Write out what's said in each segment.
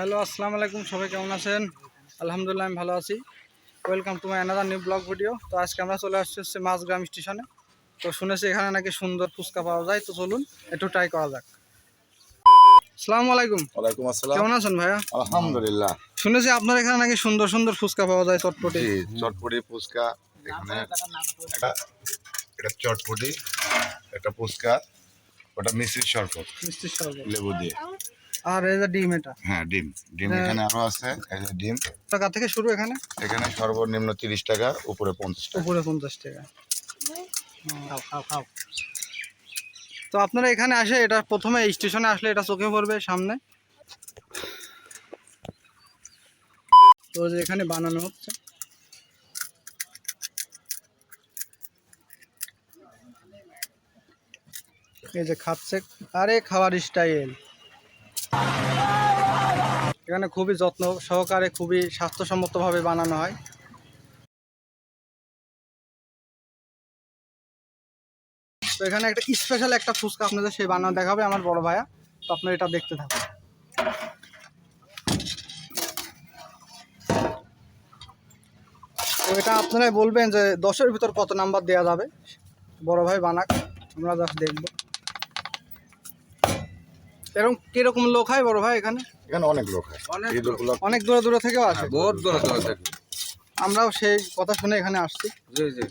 Hello, আসসালামু আলাইকুম। সবাই কেমন আছেন? আলহামদুলিল্লাহ আমি ভালো আছি। Welcome to my another new blog video. তো আজকে আমরা চলে আসছি মাঝগ্রাম স্টেশনে। তো শুনেছি এখানে নাকি সুন্দর ফুচকা পাওয়া যায়, তো চলুন একটু ট্রাই করা যাক। আসসালামু আলাইকুম। ওয়ালাইকুম আসসালাম। কেমন আছেন ভাইয়া? আলহামদুলিল্লাহ। শুনেছি আপনার এখানে নাকি সুন্দর সুন্দর ফুচকা পাওয়া যায়, চটপটি। জি, চটপটি ফুচকা এখানে এটা চটপটি, এটা ফুচকা, ওটা মিষ্টির শরবত, মিষ্টির শরবত লেবু দিয়ে। আর এই যে ডিম, এটা হ্যাঁ, ডিম এখানে আরো আছে। এই যে ডিম টাকা থেকে শুরু এখানে সর্বনিম্ন 30 টাকা, উপরে 50 টাকা। উপরে 50 টাকা। খাও। তো আপনারা এখানে আসে, এটা প্রথমে স্টেশনে আসলে এটা চোখে পড়বে সামনে। তো যে এখানে বানানো হচ্ছে, এই যে খাচ্ছে, আরে খাওয়ার স্টাইল এখানে খুবই যত্ন সহকারে, খুবই স্বাস্থ্যসম্মতভাবে বানানো হয়। তো এখানে একটা স্পেশাল একটা ফুচকা আপনাদের সেই বানানো দেখাবে আমার বড় ভাইয়া। তো আপনারা এটা দেখতে থাকুন। তো এটা আপনারাই বলবেন যে 10-এর ভিতর কত নাম্বার দেওয়া যাবে। বড় ভাই বানাক, আমরা জাস্ট দেখবো। এরকম কিরকম লোক হয় বড় ভাই এখানে? এখানে অনেক লোক হয়, অনেক দূরে দূরে থেকেও আসে। বহুত দূরে থেকে। আমরাও সেই কথা শুনে এখানে আসছি। জি।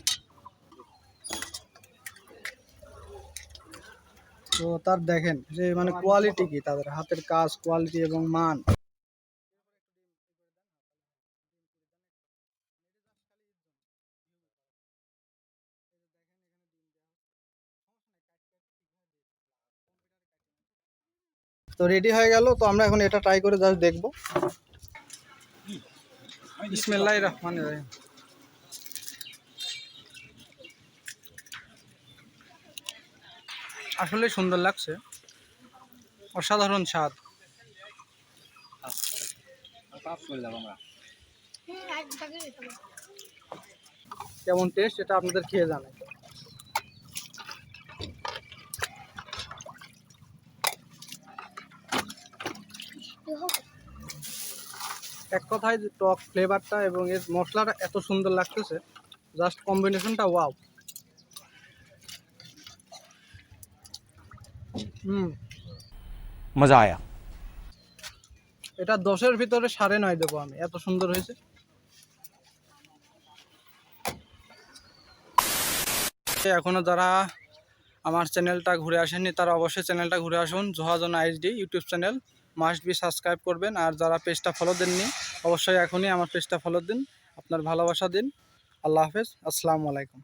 তো তার দেখেন যে মানে কোয়ালিটি কি, তাদের হাতের কাজ, কোয়ালিটি এবং মান। তো রেডি হয়ে গেল, তো আমরা এখন এটা ট্রাই করে জাস্ট দেখবো। বিসমিল্লাহির রহমানির রহিম। আসলে সুন্দর লাগছে, অসাধারণ স্বাদ। কেমন টেস্ট এটা আপনাদের খেয়ে জানাই। এক কথায় যে টক ফ্লেভারটা এবং এর মশলাটা এত সুন্দর লাগতেছে, জাস্ট কম্বিনেশনটা ওয়াও। मज़ा आया। এটা 10-এর ভিতরে 9.5 দেবো আমি, এত সুন্দর হয়েছে। এখনো যারা আমার চ্যানেলটা ঘুরে আসেননি তারা অবশ্যই চ্যানেলটা ঘুরে আসুন। জোহাজন আইচডি YouTube channel must be subscribe করবেন। আর যারা পেজটা ফলো দেননি অবশ্যই এখনই আমার পেজটা ফলো দিন, আপনার ভালোবাসা দিন। আল্লাহ হাফেজ, আসসালামু আলাইকুম।